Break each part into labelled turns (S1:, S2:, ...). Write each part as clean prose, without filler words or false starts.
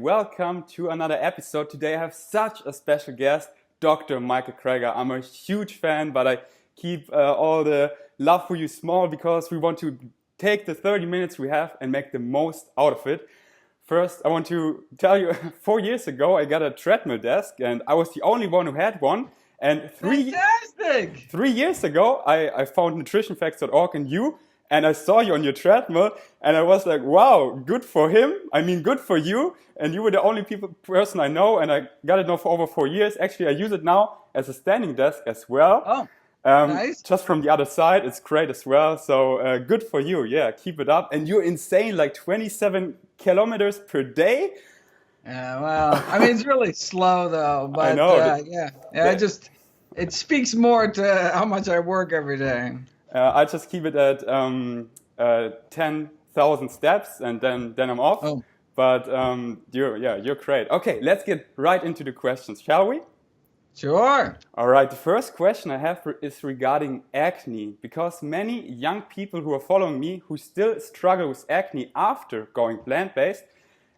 S1: welcome to another episode. Today I have such a special guest, Dr. Michael Krager. I'm a huge fan, but I keep all the love for you small because we want to take the 30 minutes we have and make the most out of it. First, I want to tell you, 4 years ago I got a treadmill desk and I was the only one who had one. And three years ago I found nutritionfacts.org and you, and I saw you on your treadmill, and I was like, wow, good for him. I mean, good for you. And you were the only person I know, and I got it now for over 4 years. Actually, I use it now as a standing desk as well.
S2: Oh, nice.
S1: Just from the other side, it's great as well. So good for you. Yeah, keep it up. And you're insane, like 27 kilometers per day.
S2: Yeah, well, I mean, it's really slow though. But
S1: I know.
S2: It speaks more to how much I work every day.
S1: I just keep it at 10,000 steps, and then I'm off.
S2: Oh.
S1: But you're great. Okay, let's get right into the questions, shall we?
S2: Sure.
S1: All right. The first question I have is regarding acne, because many young people who are following me who still struggle with acne after going plant-based.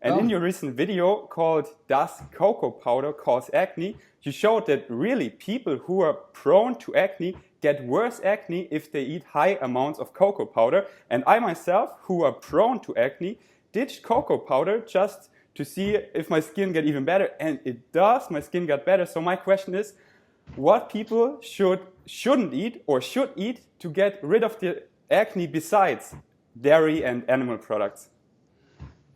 S1: And in your recent video called "Does Cocoa Powder Cause Acne?" you showed that really people who are prone to acne get worse acne if they eat high amounts of cocoa powder. And I myself, who are prone to acne, ditched cocoa powder just to see if my skin get even better. And it does, my skin got better. So my question is, what people shouldn't eat or should eat to get rid of the acne besides dairy and animal products?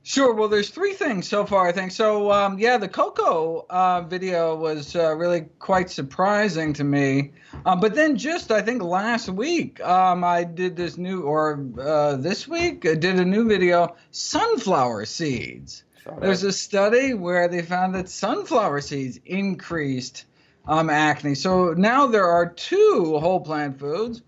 S2: Sure. Well, there's three things so far, I think. So, the cocoa video was really quite surprising to me. But then just, I think last week, I did this this week, I did a new video, sunflower seeds. There's a study where they found that sunflower seeds increased acne. So now there are two whole plant foods,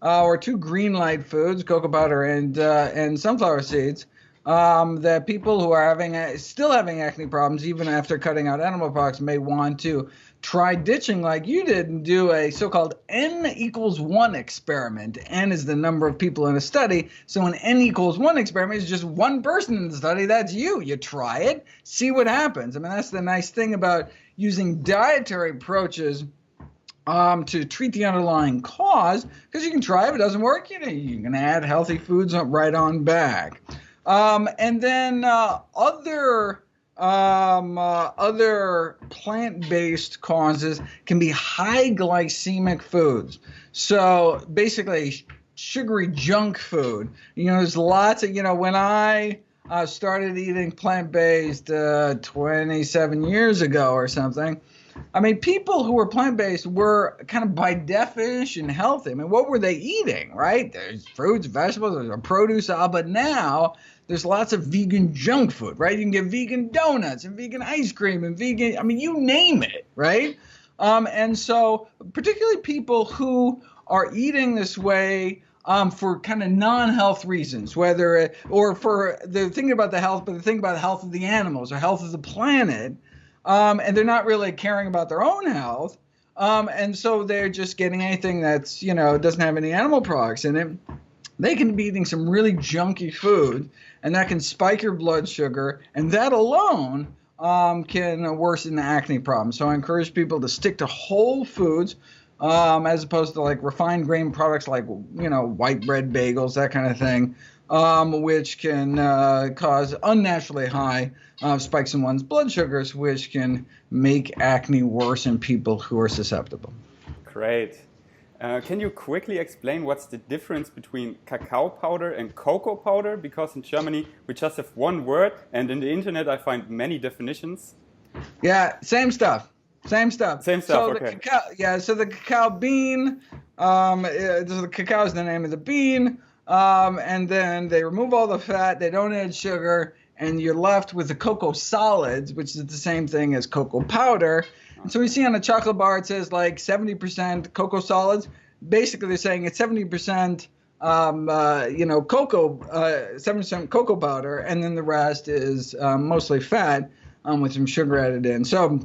S2: or two green light foods, cocoa powder and sunflower seeds, that people who are still having acne problems, even after cutting out animal products, may want to try ditching like you did and do a so-called N=1 experiment. N is the number of people in a study. So an N=1 experiment is just one person in the study. That's you. You try it, see what happens. I mean, that's the nice thing about using dietary approaches to treat the underlying cause, because you can try. If it doesn't work, you can add healthy foods right on back. And then other plant-based causes can be high glycemic foods. So basically sugary junk food. There's lots of, when I started eating plant-based 27 years ago or something, I mean, people who were plant-based were kind of by definition healthy. I mean, what were they eating, right? There's fruits, vegetables, there's produce, but now there's lots of vegan junk food, right? You can get vegan donuts and vegan ice cream and vegan, I mean, you name it, right? And so particularly people who are eating this way for kind of non-health reasons, or for the thinking about the health, but the thing about the health of the animals or health of the planet, and they're not really caring about their own health, and so they're just getting anything that's, doesn't have any animal products in it. They can be eating some really junky food, and that can spike your blood sugar, and that alone can worsen the acne problem. So I encourage people to stick to whole foods, as opposed to like refined grain products like, white bread bagels, that kind of thing, which can cause unnaturally high spikes in one's blood sugars, which can make acne worse in people who are susceptible.
S1: Great. Can you quickly explain what's the difference between cacao powder and cocoa powder? Because in Germany we just have one word, and in the internet I find many definitions.
S2: Yeah, same stuff.
S1: Same stuff,
S2: So
S1: okay.
S2: The cacao bean, the cacao is the name of the bean, and then they remove all the fat, they don't add sugar, and you're left with the cocoa solids, which is the same thing as cocoa powder. And so we see on a chocolate bar it says like 70% cocoa solids. Basically they're saying it's 70% cocoa, 7% cocoa powder, and then the rest is mostly fat with some sugar added in. So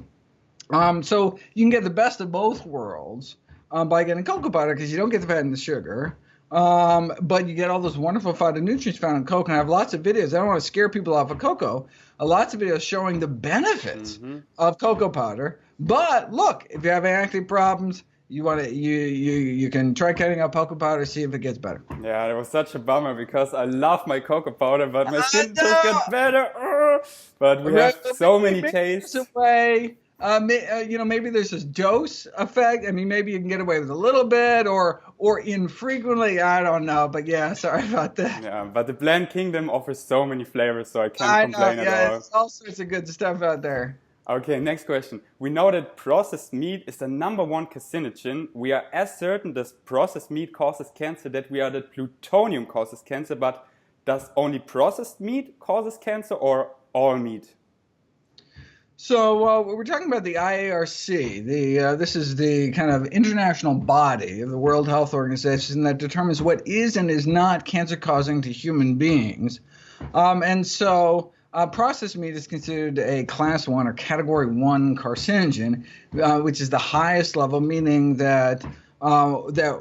S2: you can get the best of both worlds by getting cocoa powder, because you don't get the fat and the sugar. But you get all those wonderful phytonutrients found in cocoa. And I have lots of videos. I don't want to scare people off of cocoa. Lots of videos showing the benefits of cocoa powder. But look, if you have acne problems, you can try cutting out cocoa powder, see if it gets better.
S1: Yeah, it was such a bummer because I love my cocoa powder, but my skin just get better. But we have so many tastes.
S2: Away. Maybe there's this dose effect. I mean, maybe you can get away with a little bit or infrequently. I don't know, but yeah, sorry about that.
S1: Yeah, but the Blend Kingdom offers so many flavors, so I can't complain at all.
S2: It's all sorts of good stuff out there.
S1: Okay, next question. We know that processed meat is the #1 carcinogen. We are as certain that processed meat causes cancer that we are that plutonium causes cancer, but does only processed meat causes cancer or all meat?
S2: So we're talking about the IARC. This is the kind of international body of the World Health Organization that determines what is and is not cancer-causing to human beings. And so processed meat is considered a class 1 or category 1 carcinogen, which is the highest level, meaning that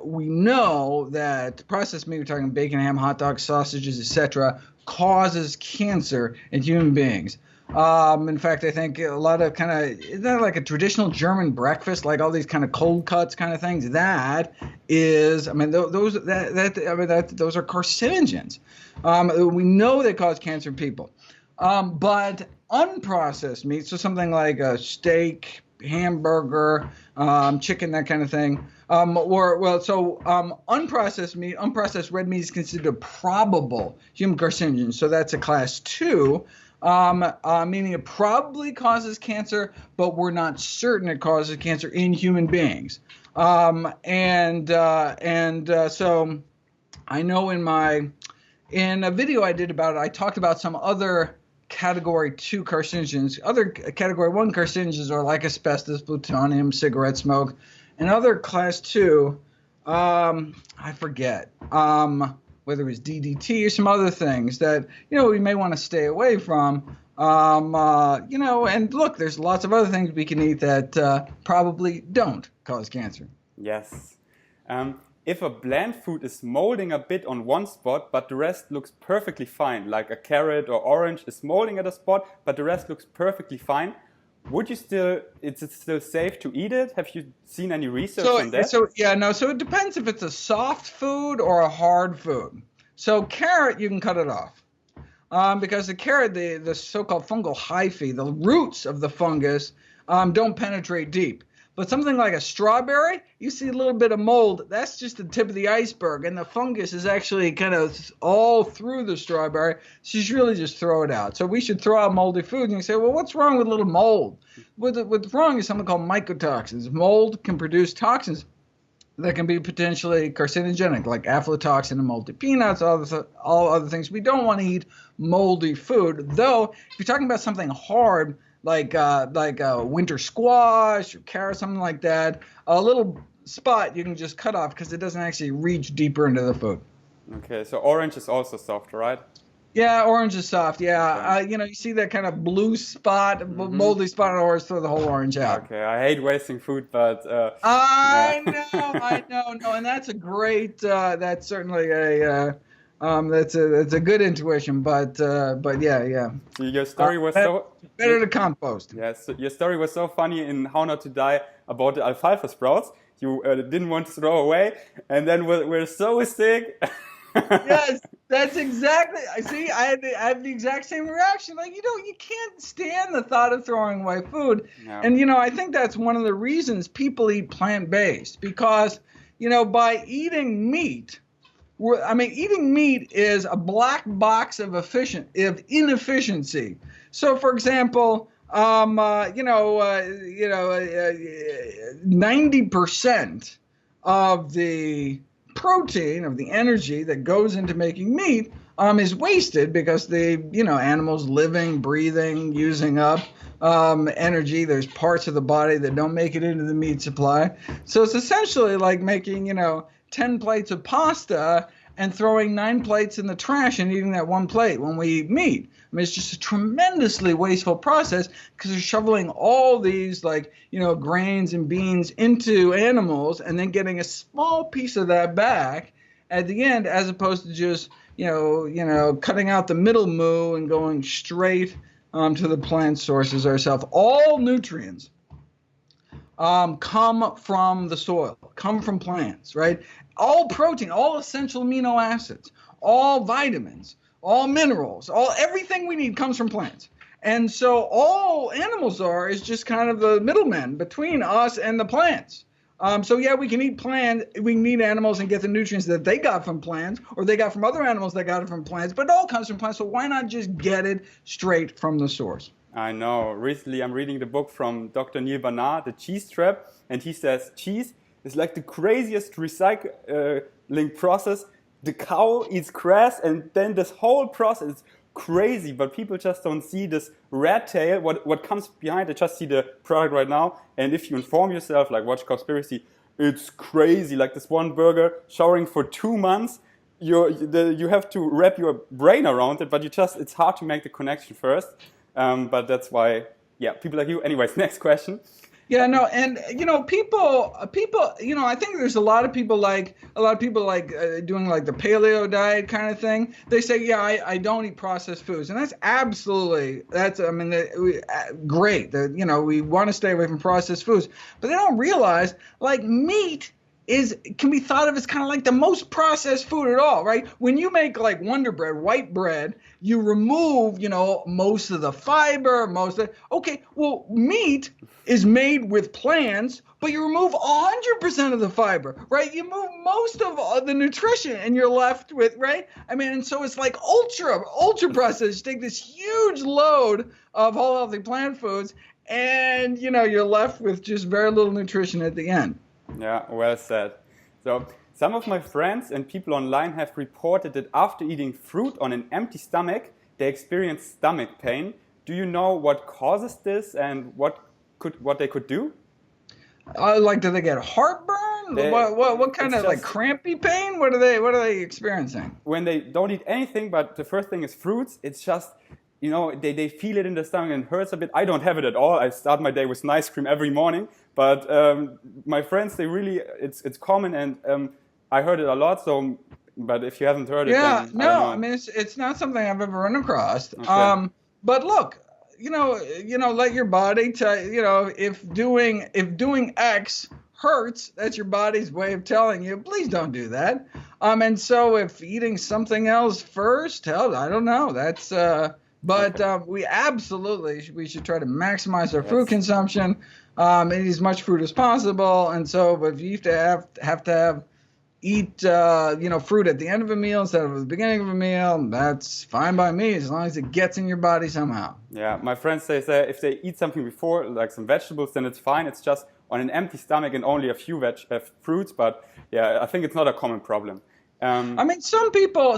S2: we know that processed meat, we're talking bacon, ham, hot dogs, sausages, etc., causes cancer in human beings. In fact, I think a lot of isn't that like a traditional German breakfast, like all these kind of cold cuts kind of things? That is, I mean, those are carcinogens. We know they cause cancer in people. But unprocessed meat, so something like a steak, hamburger, chicken, that kind of thing, unprocessed meat, unprocessed red meat is considered a probable human carcinogen. So that's a class 2. Meaning it probably causes cancer, but we're not certain it causes cancer in human beings. So I know in a video I did about it, I talked about some other category 2 carcinogens. Other category 1 carcinogens are like asbestos, plutonium, cigarette smoke, and other class 2. I forget. Whether it was DDT or some other things that, we may want to stay away from. And look, there's lots of other things we can eat that probably don't cause cancer.
S1: Yes. If a bland food is molding a bit on one spot, but the rest looks perfectly fine, like a carrot or orange is molding at a spot, but the rest looks perfectly fine, is it still safe to eat it? Have you seen any research on that?
S2: So it depends if it's a soft food or a hard food. So carrot, you can cut it off. Because the carrot, the so-called fungal hyphae, the roots of the fungus, don't penetrate deep. But something like a strawberry, you see a little bit of mold. That's just the tip of the iceberg, and the fungus is actually kind of all through the strawberry. So you should really just throw it out. So we should throw out moldy food. And you say, well, what's wrong with a little mold? What's wrong is something called mycotoxins. Mold can produce toxins that can be potentially carcinogenic, like aflatoxin in moldy peanuts, all other things. We don't want to eat moldy food, though. If you're talking about something hard, like winter squash or carrot, something like that, a little spot you can just cut off because it doesn't actually reach deeper into the food.
S1: Okay, so orange is also soft, right?
S2: Yeah, orange is soft. Yeah, okay. You see that kind of blue spot, moldy spot on orange, throw the whole orange out.
S1: Okay, I hate wasting food, but
S2: I know, and that's a great. That's certainly a. That's a good intuition, but yeah.
S1: Your story was
S2: better to compost.
S1: Yes, your story was so funny in How Not to Die about the alfalfa sprouts. You didn't want to throw away, and then we're so sick.
S2: Yes, that's exactly. I have the exact same reaction. Like, you can't stand the thought of throwing away food. Yeah. And, I think that's one of the reasons people eat plant-based, because, by eating meat, eating meat is a black box of inefficiency. So, for example, 90% of the protein, of the energy that goes into making meat is wasted because the animals living, breathing, using up energy. There's parts of the body that don't make it into the meat supply. So it's essentially like making 10 plates of pasta and throwing 9 plates in the trash and eating that one plate when we eat meat. It's just a tremendously wasteful process because they're shoveling all these grains and beans into animals and then getting a small piece of that back at the end, as opposed to just cutting out the middle moo and going straight to the plant sources ourselves. All nutrients come from the soil, come from plants, right? All protein, all essential amino acids, all vitamins, all minerals, everything we need comes from plants. And so all animals is just kind of the middlemen between us and the plants. So yeah, we can eat plants, we can eat animals and get the nutrients that they got from plants, or they got from other animals that got it from plants, but it all comes from plants, so why not just get it straight from the source?
S1: I know. Recently I'm reading the book from Dr. Neil Barnard, The Cheese Trap, and he says cheese is like the craziest recycling process. The cow eats grass, and then this whole process is crazy, but people just don't see this rat tail, what comes behind. They just see the product right now, and if you inform yourself, like watch Conspiracy, it's crazy. Like this one burger showering for 2 months, you have to wrap your brain around it, but it's hard to make the connection first. But that's why, yeah, people like you. Anyways, next question.
S2: Yeah, no, and people, I think there's a lot of people like doing like the paleo diet kind of thing. They say, yeah, I don't eat processed foods, and that's great. That we want to stay away from processed foods, but they don't realize like meat can be thought of as kind of like the most processed food at all, right? When you make like Wonder Bread, white bread, you remove, most of the fiber, okay, well, meat is made with plants, but you remove 100% of the fiber, right? You move most of the nutrition and you're left with, right? I mean, and so it's like ultra processed. You take this huge load of whole healthy plant foods and, you're left with just very little nutrition at the end.
S1: Yeah, well said. So some of my friends and people online have reported that after eating fruit on an empty stomach, they experience stomach pain. Do you know what causes this and what they could do?
S2: Do they get heartburn? What kind of like crampy pain? What are they experiencing?
S1: When they don't eat anything, but the first thing is fruits, it's just they feel it in the stomach and it hurts a bit. I don't have it at all. I start my day with an ice cream every morning. But my friends, it's common, and I heard it a lot. So, but if you haven't heard it, then
S2: I mean, it's not something I've ever run across. Okay. But look, let your body tell you, if doing X hurts, that's your body's way of telling you, please don't do that. And so if eating something else first, hell, I don't know. That's But we should try to maximize our food consumption, eat as much fruit as possible. And so if you have to eat fruit at the end of a meal instead of at the beginning of a meal, that's fine by me as long as it gets in your body somehow.
S1: Yeah, my friends say if they eat something before, like some vegetables, then it's fine. It's just on an empty stomach and only a few fruits. But yeah, I think it's not a common problem.
S2: I mean, some people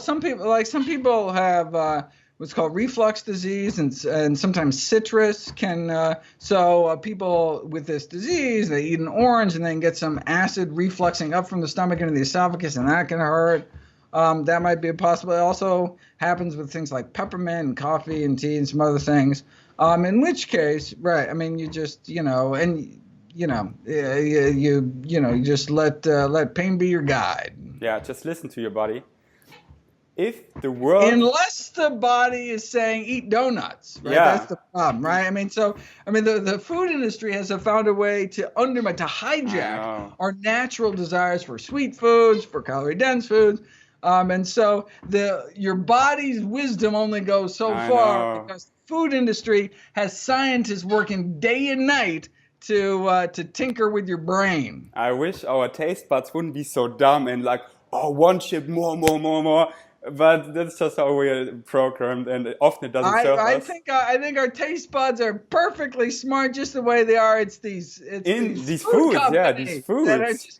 S2: have what's called reflux disease, and sometimes citrus can. So people with this disease, they eat an orange and then get some acid refluxing up from the stomach into the esophagus, and that can hurt. That might be a possibility. It also happens with things like peppermint and coffee and tea and some other things. In which case, right? I mean, you just you just let pain be your guide.
S1: Yeah, just listen to your body. Unless
S2: the body is saying eat donuts, right? Yeah. That's the problem, right? The food industry has found a way to hijack our natural desires for sweet foods, for calorie-dense foods, and so your body's wisdom only goes so far because the food industry has scientists working day and night to tinker with your brain.
S1: I wish our taste buds wouldn't be so dumb and like, one chip, more. But that's just how we're programmed, and often it doesn't serve us.
S2: I think our taste buds are perfectly smart, just the way they are. It's these
S1: foods,
S2: that are just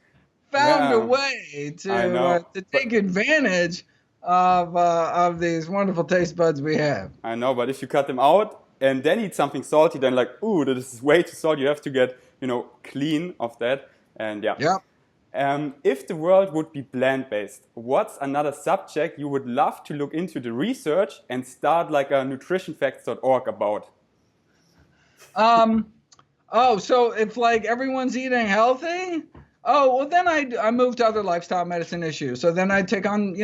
S2: found a way to take advantage of these wonderful taste buds we have.
S1: I know, but if you cut them out and then eat something salty, then like, ooh, this is way too salty. You have to get clean of that, and yeah.
S2: Yep.
S1: If the world would be plant-based, what's another subject you would love to look into the research and start like a nutritionfacts.org about?
S2: So if like everyone's eating healthy, Oh, well, then I moved to other lifestyle medicine issues. So then I take on,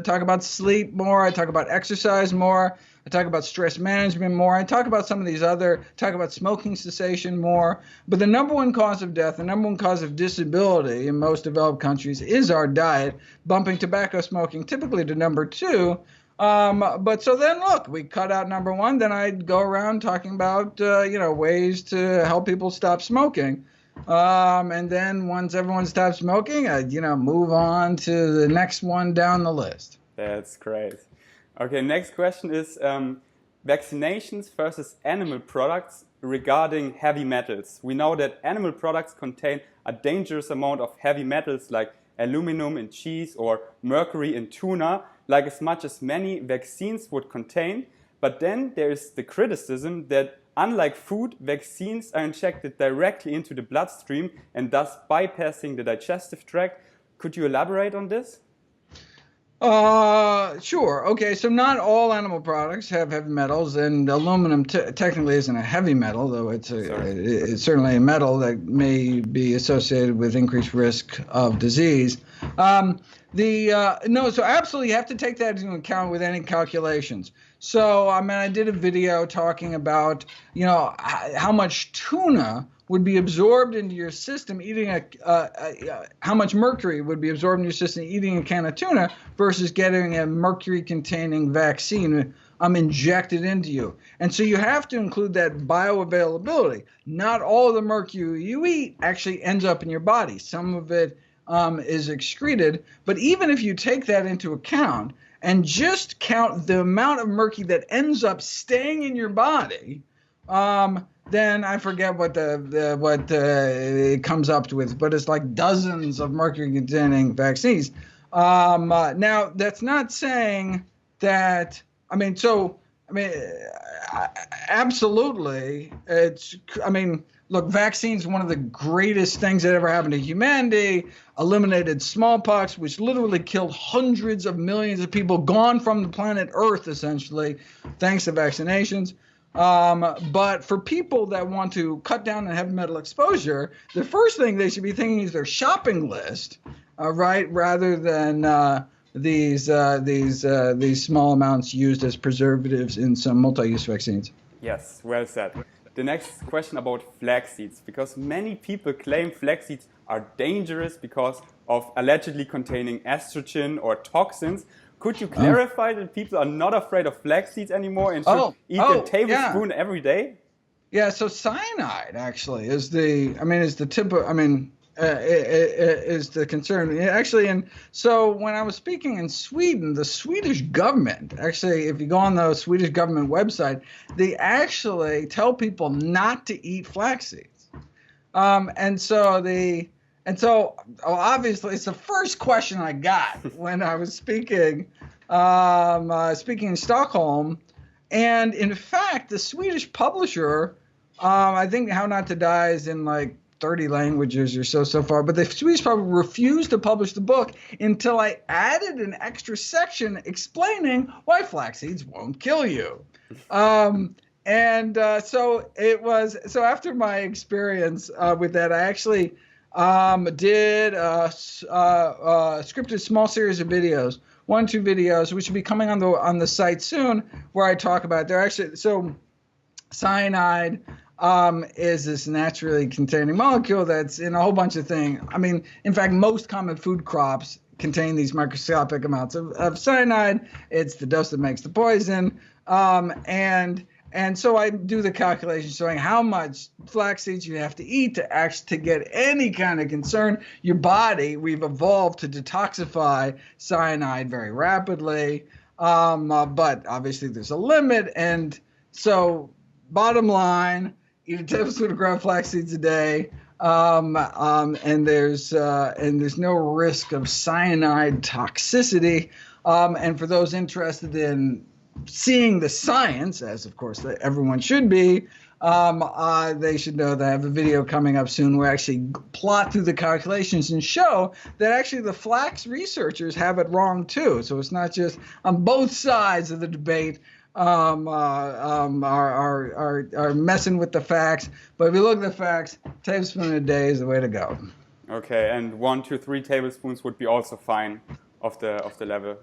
S2: talk about sleep more. I talk about exercise more. I talk about stress management more. I talk about some of these talk about smoking cessation more. But the number one cause of death, the number one cause of disability in most developed countries is our diet, bumping tobacco smoking typically to number two. But so then look, we cut out number one. Then I'd go around talking about, ways to help people stop smoking. And then once everyone stops smoking, I, move on to the next one down the list.
S1: That's great. Okay, next question is vaccinations versus animal products regarding heavy metals. We know that animal products contain a dangerous amount of heavy metals like aluminum in cheese or mercury in tuna, like as much as many vaccines would contain. But then there is the criticism that unlike food, vaccines are injected directly into the bloodstream and thus bypassing the digestive tract. Could you elaborate on this?
S2: Sure. Okay, so not all animal products have heavy metals, and aluminum technically isn't a heavy metal, though it's certainly a metal that may be associated with increased risk of disease. No, so absolutely you have to take that into account with any calculations. So, I did a video talking about, how much tuna would be absorbed into your system eating how much mercury would be absorbed in your system eating a can of tuna versus getting a mercury-containing vaccine injected into you. And so you have to include that bioavailability. Not all of the mercury you eat actually ends up in your body. Some of it is excreted. But even if you take that into account and just count the amount of mercury that ends up staying in your body, then I forget what it comes up with, but it's like dozens of mercury-containing vaccines. Now, that's not saying that. Absolutely, look, vaccines are one of the greatest things that ever happened to humanity. Eliminated smallpox, which literally killed hundreds of millions of people, gone from the planet Earth, essentially, thanks to vaccinations. But for people that want to cut down on heavy metal exposure, the first thing they should be thinking is their shopping list, right, rather than these small amounts used as preservatives in some multi-use vaccines.
S1: Yes, well said. The next question about flax seeds, because many people claim flax seeds are dangerous because of allegedly containing estrogen or toxins. Could you clarify that people are not afraid of flax seeds anymore and should eat a tablespoon every day?
S2: Yeah, so cyanide actually is the tip of, is the concern. Actually, and so when I was speaking in Sweden, the Swedish government, actually, if you go on the Swedish government website, they actually tell people not to eat flax seeds. Obviously, it's the first question I got when I was speaking in Stockholm. And in fact, the Swedish publisher, I think How Not to Die is in like 30 languages or so far, but the Swedish publisher refused to publish the book until I added an extra section explaining why flax seeds won't kill you. So after my experience with that, I actually did a scripted small series of videos, 1-2 videos, which will be coming on the site soon, where I talk about cyanide is this naturally containing molecule that's in a whole bunch of things. In fact, most common food crops contain these microscopic amounts of cyanide. It's the dose that makes the poison. And so I do the calculation showing how much flax seeds you have to eat to get any kind of concern. Your body, we've evolved to detoxify cyanide very rapidly, but obviously there's a limit. And so bottom line, eat a tablespoon of ground flax seeds a day, and there's no risk of cyanide toxicity. And for those interested in seeing the science, as of course everyone should be, they should know that I have a video coming up soon where I actually plot through the calculations and show that actually the flax researchers have it wrong too. So it's not just on both sides of the debate are messing with the facts. But if you look at the facts, tablespoon a day is the way to go.
S1: Okay, and 1 to 3 tablespoons would be also fine of the level.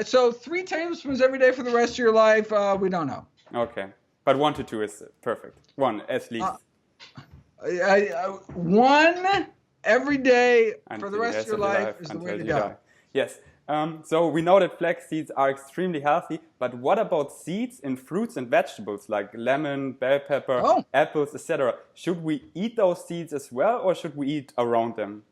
S2: So 3 tablespoons every day for the rest of your life, we don't know.
S1: Okay, but 1 to 2 is perfect. 1 at least.
S2: 1 every day for the
S1: Until
S2: rest of your life is the way to go.
S1: Yes. So we know that flax seeds are extremely healthy, but what about seeds in fruits and vegetables like lemon, bell pepper, apples, etc.? Should we eat those seeds as well, or should we eat around them?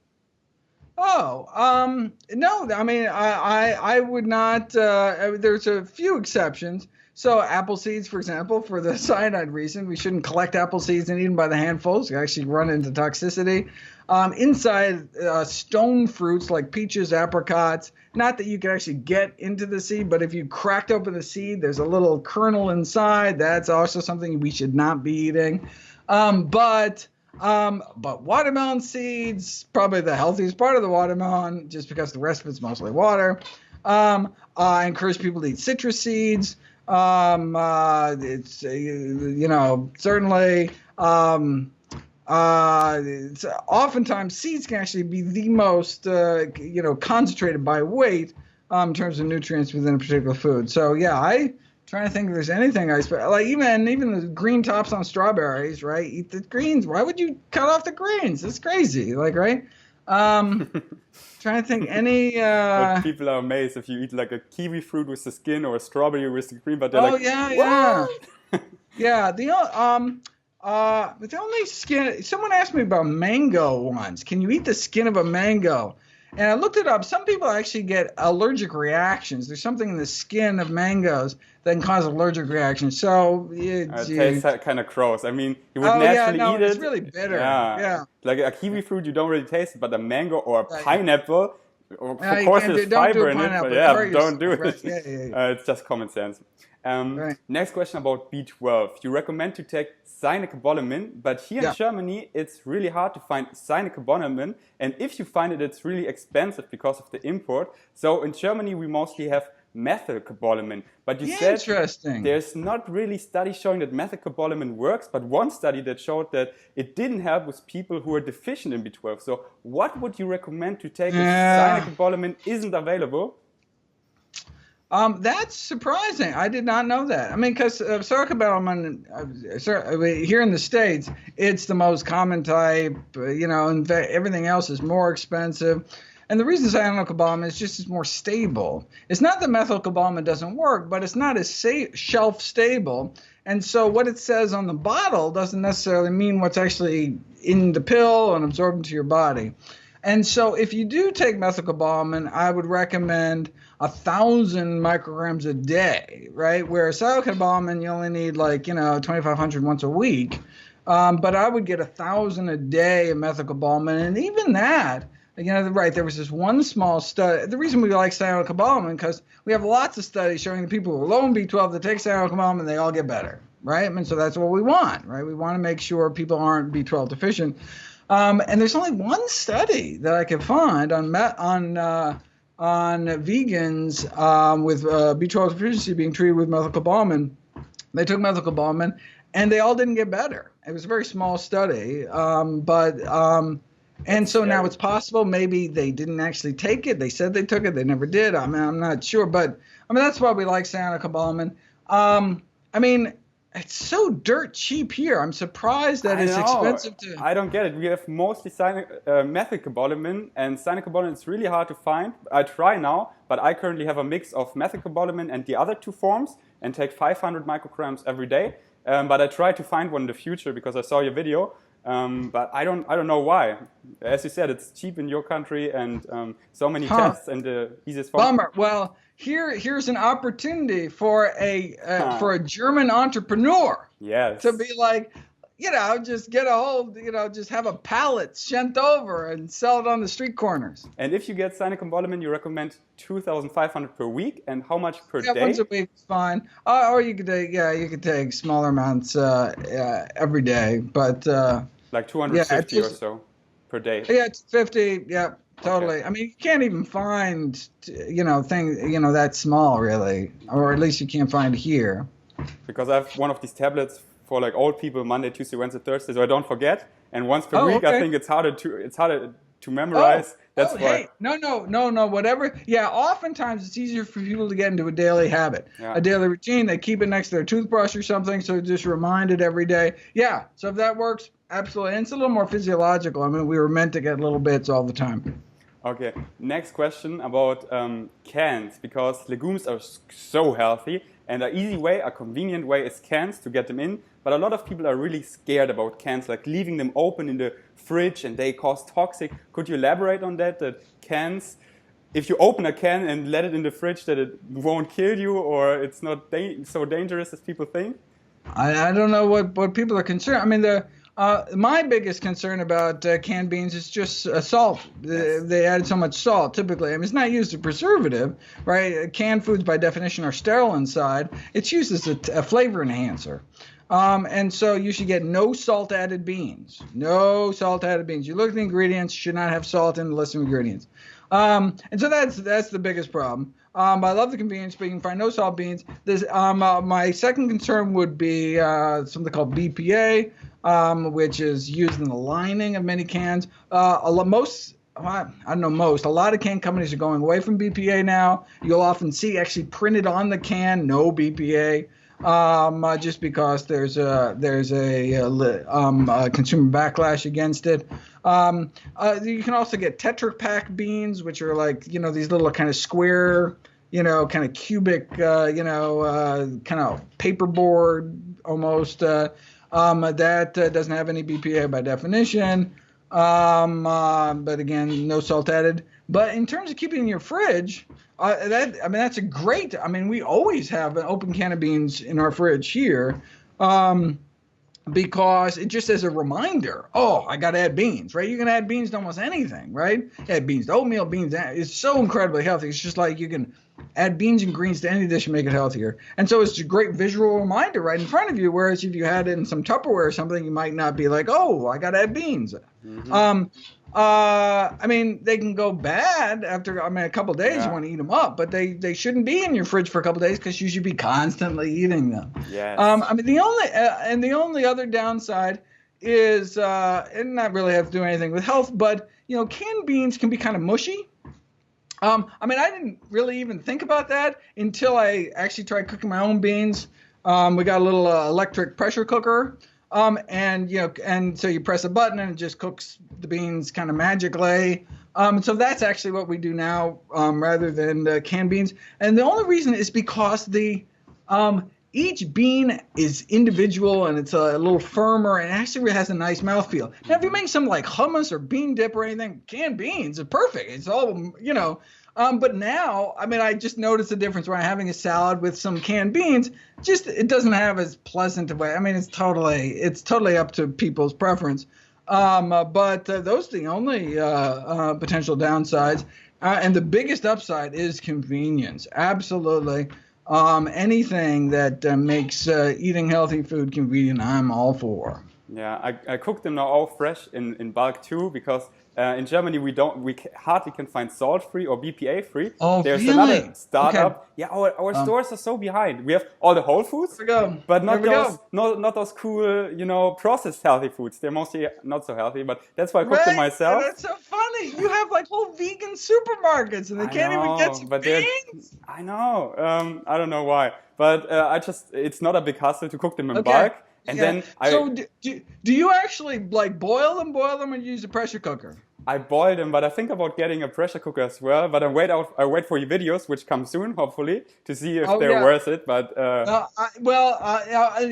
S2: No, I mean, I would not, there's a few exceptions. So apple seeds, for example, for the cyanide reason, we shouldn't collect apple seeds and eat them by the handfuls. You actually run into toxicity. Inside stone fruits like peaches, apricots, not that you can actually get into the seed, but if you cracked open the seed, there's a little kernel inside. That's also something we should not be eating. But watermelon seeds, probably the healthiest part of the watermelon, just because the rest of it's mostly water. I encourage people to eat citrus seeds. It's certainly it's oftentimes seeds can actually be the most concentrated by weight in terms of nutrients within a particular food. So yeah, I trying to think if there's anything like even the green tops on strawberries, right? Eat the greens. Why would you cut off the greens? It's crazy, like, right? Trying to think any.
S1: But people are amazed if you eat like a kiwi fruit with the skin or a strawberry with the green, but they're like,
S2: yeah. Yeah. The only skin. Someone asked me about mango once. Can you eat the skin of a mango? And I looked it up. Some people actually get allergic reactions. There's something in the skin of mangoes that can cause allergic reactions. So it
S1: tastes kind of gross. I mean, you would naturally eat it.
S2: It's really bitter. Yeah.
S1: Like a kiwi fruit, you don't really taste it, but a mango or a pineapple, of course, there's fiber in it. But yeah, don't do it. Yeah. It's just common sense. Next question about B12. You recommend to take cyanocobalamin, but here in Germany, it's really hard to find cyanocobalamin. And if you find it, it's really expensive because of the import. So in Germany, we mostly have methylcobalamin. But you said there's not really studies showing that methylcobalamin works, but one study that showed that it didn't help with people who are deficient in B12. So what would you recommend to take if cyanocobalamin isn't available?
S2: That's surprising. I did not know that. I mean, because cyanocobalamin, here in the States, it's the most common type, and everything else is more expensive. And the reason cyanocobalamin is just more stable. It's not that methylcobalamin doesn't work, but it's not as shelf stable. And so what it says on the bottle doesn't necessarily mean what's actually in the pill and absorbed into your body. And so if you do take methylcobalamin, I would recommend 1,000 micrograms a day, right? Whereas cyanocobalamin, you only need 2,500 once a week. But I would get 1,000 a day of methylcobalamin. And even that, there was this one small study. The reason we like cyanocobalamin because we have lots of studies showing the people who are low in B12 that take cyanocobalamin, they all get better, right? I mean, so that's what we want, right? We want to make sure people aren't B12 deficient. And there's only one study that I could find on vegans with B12 deficiency being treated with methylcobalamin. They took methylcobalamin, and they all didn't get better. It was a very small study, and so now it's possible maybe they didn't actually take it. They said they took it. They never did. I mean, I'm not sure. But, that's why we like cyanocobalamin. It's so dirt cheap here. I'm surprised that it's expensive to...
S1: I don't get it. We have mostly methylcobalamin, and cyanocobalamin is really hard to find. I try now, but I currently have a mix of methylcobalamin and the other two forms and take 500 micrograms every day. But I try to find one in the future because I saw your video. But I don't know why. As you said, it's cheap in your country and so many tests and the easiest form.
S2: Bummer. Well, here's an opportunity for a German entrepreneur.
S1: Yes.
S2: To be like, just get a hold, just have a pallet sent over and sell it on the street corners.
S1: And if you get cyanocobalamin, you recommend 2,500 per week, and how much per day?
S2: Once a week is fine. Or you could take smaller amounts every day, but
S1: like 250 or so per day.
S2: Yeah, it's 50. Yeah, totally. Okay. I mean, you can't even find things that small really, or at least you can't find here.
S1: Because I have one of these tablets for like old people, Monday, Tuesday, Wednesday, Thursday, so I don't forget. And once per week,
S2: okay.
S1: I think it's harder to memorize. That's why.
S2: Hey, no, whatever. Yeah, oftentimes it's easier for people to get into a daily habit,
S1: Yeah.
S2: a daily routine. They keep it next to their toothbrush or something, so just reminded every day. Yeah, so if that works, absolutely. And it's a little more physiological. I mean, we were meant to get little bits all the time.
S1: Okay, next question about cans, because legumes are so healthy, and an easy way, a convenient way is cans to get them in. But a lot of people are really scared about cans, like leaving them open in the fridge and they cause toxic. Could you elaborate on that? That cans, if you open a can and let it in the fridge, that it won't kill you, or it's not so dangerous as people think?
S2: I don't know what people are concerned. I mean, my biggest concern about canned beans is just salt.
S1: Yes.
S2: They add so much salt typically. I mean, it's not used as a preservative, right? Canned foods by definition are sterile inside. It's used as a flavor enhancer. And so you should get no salt added beans. No salt added beans. You look at the ingredients, should not have salt in the list of ingredients. And so that's the biggest problem. I love the convenience, but you can find no salt beans. My second concern would be something called BPA, which is used in the lining of many cans. A lot of can companies are going away from BPA now. You'll often see actually printed on the can, no BPA. Just because there's a consumer backlash against it. You can also get Tetra Pak beans, which are like, these little kind of square, kind of cubic, kind of paperboard almost. That doesn't have any BPA by definition. But again, no salt added. But in terms of keeping in your fridge, that's a great. I mean, we always have an open can of beans in our fridge here, because it just as a reminder. Oh, I got to add beans, right? You can add beans to almost anything, right? Add beans to oatmeal, beans. It's so incredibly healthy. It's just like you can add beans and greens to any dish and make it healthier. And so it's a great visual reminder right in front of you. Whereas if you had it in some Tupperware or something, you might not be like, oh, I got to add beans. Mm-hmm. I mean, they can go bad after, a couple of days. You want to eat them up, but they shouldn't be in your fridge for a couple of days because you should be constantly eating them.
S1: Yes.
S2: The only other downside is, and not really have to do anything with health, but canned beans can be kind of mushy. I didn't really even think about that until I actually tried cooking my own beans. We got a little electric pressure cooker. And so you press a button and it just cooks the beans kind of magically. So that's actually what we do now, rather than canned beans. And the only reason is because each bean is individual and it's a little firmer and actually has a nice mouthfeel. Now, if you make some like hummus or bean dip or anything, canned beans are perfect. It's all, but now, I just noticed the difference when I'm having a salad with some canned beans. Just it doesn't have as pleasant a way. It's totally up to people's preference. But those are the only potential downsides. And the biggest upside is convenience. Absolutely. Anything that makes eating healthy food convenient, I'm all for.
S1: Yeah, I cook them now all fresh in bulk too, because in Germany we hardly can find salt-free or BPA-free.
S2: Oh,
S1: There's
S2: really?
S1: another startup.
S2: Okay.
S1: Yeah, our stores are so behind. We have all the whole foods, but not those cool, processed healthy foods. They're mostly not so healthy, but that's why I cook them myself.
S2: Yeah, that's so funny. You have like whole vegan supermarkets, and they can't even get some beans.
S1: I know. I don't know why, but it's not a big hassle to cook them in bulk. And then
S2: do you actually like boil them, and use a pressure cooker?
S1: I boil them, but I think about getting a pressure cooker as well. But I wait for your videos, which come soon, hopefully, to see if they're worth it. But
S2: a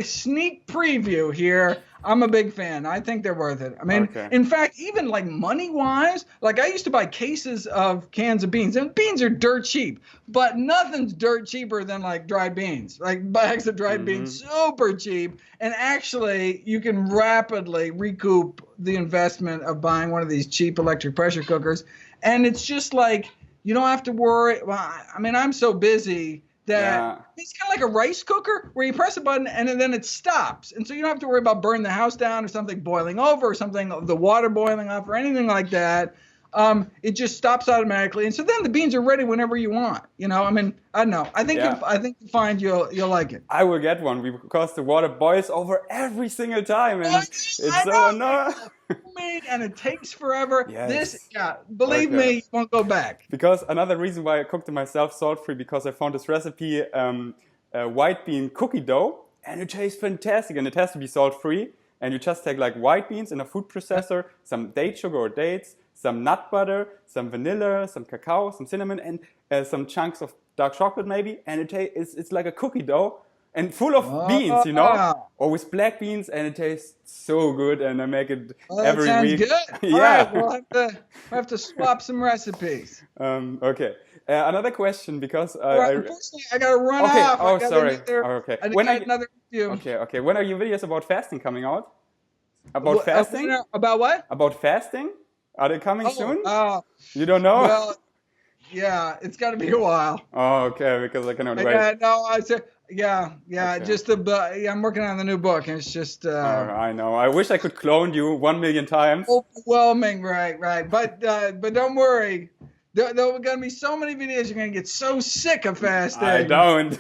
S2: sneak preview here. I'm a big fan. I think they're worth it. In fact, even like money-wise, like I used to buy cases of cans of beans, and beans are dirt cheap, but nothing's dirt cheaper than like dried beans. Like bags of dried beans, super cheap, and actually you can rapidly recoup the investment of buying one of these cheap electric pressure cookers, and it's just like you don't have to worry. Well, I'm so busy that it's kind of like a rice cooker where you press a button and then it stops. And so you don't have to worry about burning the house down or something boiling over or something, the water boiling off or anything like that. it just stops automatically, and so then the beans are ready whenever you want. You know, I mean, I don't know. I think you find you'll like it.
S1: I will get one because the water boils over every single time, and it's
S2: I
S1: so
S2: know.
S1: annoying.
S2: And it takes forever.
S1: Yes.
S2: Believe me, you won't go back.
S1: Because another reason why I cooked it myself salt-free, because I found this recipe, white bean cookie dough, and it tastes fantastic, and it has to be salt-free. And you just take like white beans in a food processor, some date sugar or dates, some nut butter, some vanilla, some cacao, some cinnamon, and some chunks of dark chocolate maybe, and it's like a cookie dough. And full of beans, you know, or with black beans, and it tastes so good. And I make it every week.
S2: That sounds good.
S1: Yeah,
S2: All right, we'll have to swap some recipes.
S1: Okay. Another question, because
S2: unfortunately, I gotta run off.
S1: Oh, sorry.
S2: Okay. Another review.
S1: Okay. When are your videos about fasting coming out? About fasting?
S2: About what?
S1: About fasting? Are they coming soon?
S2: You
S1: don't know?
S2: Well, yeah, it's got to be a while.
S1: Oh, okay. Because I cannot wait.
S2: Yeah, no, I said. Yeah, okay. Just I'm working on the new book, and it's just.
S1: I know. I wish I could clone you 1 million times.
S2: Overwhelming, right. But don't worry. There are going to be so many videos. You're going to get so sick of fasting.
S1: I don't.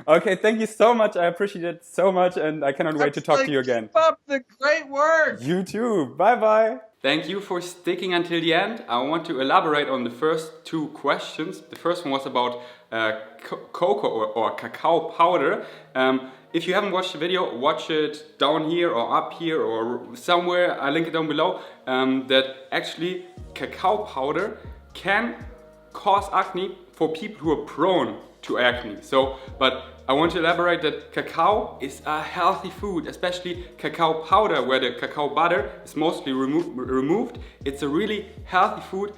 S1: Okay, thank you so much. I appreciate it so much, and I cannot wait to talk to you again.
S2: Keep up the great work.
S1: You too. Bye-bye. Thank you for sticking until the end. I want to elaborate on the first two questions. The first one was about cocoa or cacao powder. If you haven't watched the video, watch it down here or up here or somewhere. I link it down below. That actually cacao powder can cause acne for people who are prone to acne. But I want to elaborate that cacao is a healthy food, especially cacao powder, where the cacao butter is mostly removed. It's a really healthy food,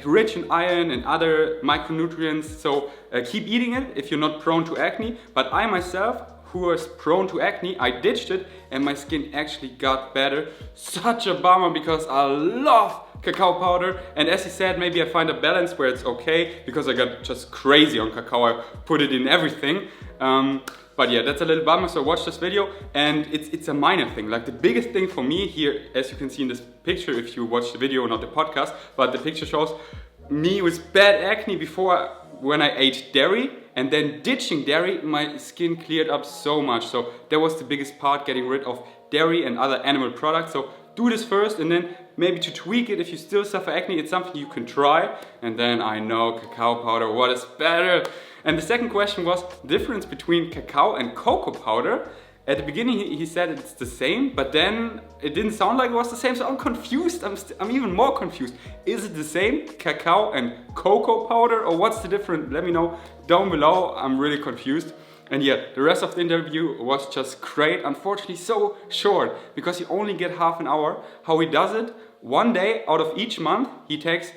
S1: rich in iron and other micronutrients. So keep eating it if you're not prone to acne. But I myself, who was prone to acne, I ditched it and my skin actually got better. Such a bummer, because I love cacao powder, and as he said, maybe I find a balance where it's okay, because I got just crazy on cacao. I put it in everything. But yeah, that's a little bummer, so watch this video. And it's a minor thing. Like the biggest thing for me here, as you can see in this picture if you watch the video, not the podcast, but the picture shows me with bad acne before, when I ate dairy, and then ditching dairy, my skin cleared up so much. So that was the biggest part, getting rid of dairy and other animal products. So do this first, and then maybe to tweak it, if you still suffer acne, it's something you can try. And then I know cacao powder, what is better? And the second question was difference between cacao and cocoa powder. At the beginning he said it's the same, but then it didn't sound like it was the same, so I'm confused. I'm even more confused. Is it the same, cacao and cocoa powder, or what's the difference? Let me know down below. I'm really confused. And yeah, the rest of the interview was just great. Unfortunately so short, because you only get half an hour. How he does it, one day out of each month he takes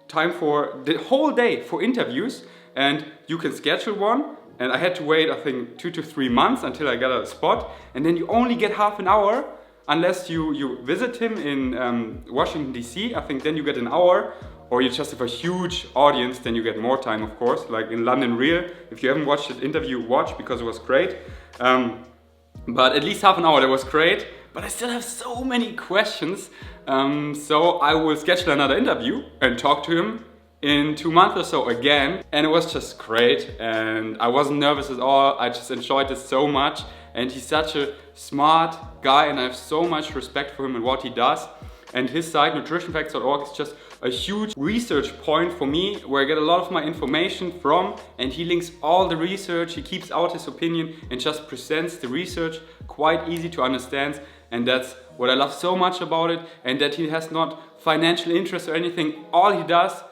S1: time for the whole day for interviews, and you can schedule one. And I had to wait, I think, 2 to 3 months until I got a spot. And then you only get half an hour unless you visit him in Washington, D.C. I think then you get an hour. Or you just have a huge audience, then you get more time, of course. Like in London Real. If you haven't watched the interview, watch, because it was great. But at least half an hour, that was great. But I still have so many questions. So I will schedule another interview and talk to him in 2 months or so again. And it was just great, and I wasn't nervous at all. I just enjoyed it so much, and he's such a smart guy, and I have so much respect for him and what he does. And his site, nutritionfacts.org, is just a huge research point for me, where I get a lot of my information from, and he links all the research, he keeps out his opinion and just presents the research quite easy to understand. And that's what I love so much about it, and that he has not financial interest or anything. All he does,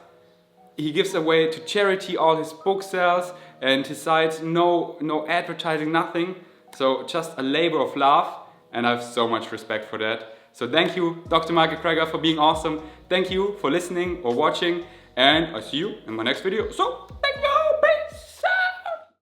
S1: he gives away to charity, all his book sales, and his site, no advertising, nothing. So just a labor of love, and I have so much respect for that. So thank you, Dr. Michael Kreger, for being awesome. Thank you for listening or watching, and I'll see you in my next video. So